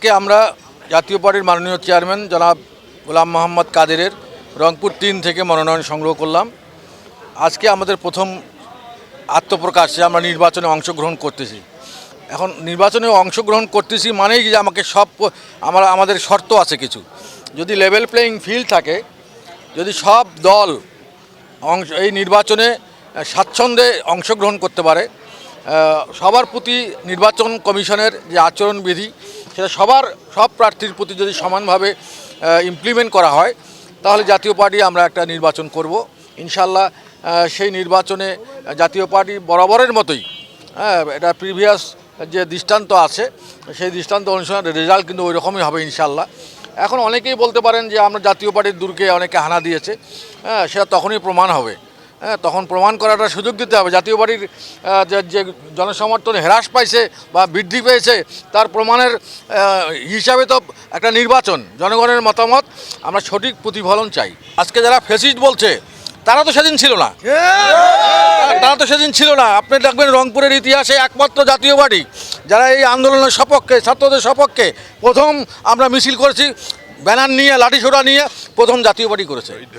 আমরা জাতীয় পার্টির মাননীয় চেয়ারম্যান জনাব গোলাম মোহাম্মদ কাদেরের রংপুর 3 থেকে মনোনয়ন সংগ্রহ করলাম। আজকে আমাদের প্রথম আত্মপ্রকাশ যে আমরা নির্বাচনে অংশগ্রহণ করতেছি। এখন নির্বাচনে অংশগ্রহণ করতেছি মানেই যে আমাকে আমাদের শর্ত আছে কিছু। যদি লেভেল প্লেয়িং ফিল্ড থাকে, যদি সব দল এই নির্বাচনে স্বাচ্ছন্দ্যে অংশগ্রহণ করতে পারে, সবার প্রতি নির্বাচন কমিশনের যে আচরণবিধি সেটা সব প্রার্থীর প্রতি যদি সমানভাবে ইমপ্লিমেন্ট করা হয়, তাহলে জাতীয় পার্টি আমরা একটা নির্বাচন করব ইনশাল্লাহ। সেই নির্বাচনে জাতীয় পার্টি বরাবরের মতোই এটা প্রিভিয়াস যে দৃষ্টান্ত আছে সেই দৃষ্টান্ত অনুসারে রেজাল্ট কিন্তু ওই রকমই হবে ইনশাল্লাহ। এখন অনেকেই বলতে পারেন যে আমরা জাতীয় পার্টির দুর্গে অনেকে হানা দিয়েছে, সেটা তখনই প্রমাণ হবে। তখন প্রমাণ করাটা সুযোগ দিতে হবে। জাতীয় পার্টির যে জনসমর্থন হ্রাস পাইছে বা বৃদ্ধি পেয়েছে তার প্রমাণের হিসাবে তো একটা নির্বাচন, জনগণের মতামত, আমরা সঠিক প্রতিফলন চাই। আজকে যারা ফ্যাসিস্ট বলছে তারা তো সেদিন ছিল না। আপনি দেখবেন রংপুরের ইতিহাসে একমাত্র জাতীয় পার্টি যারা এই আন্দোলনের সপক্ষে, ছাত্রদের সপক্ষে প্রথম আমরা মিছিল করেছি, ব্যানার নিয়ে, লাঠিসোঁটা নিয়ে প্রথম জাতীয় পার্টি করেছে।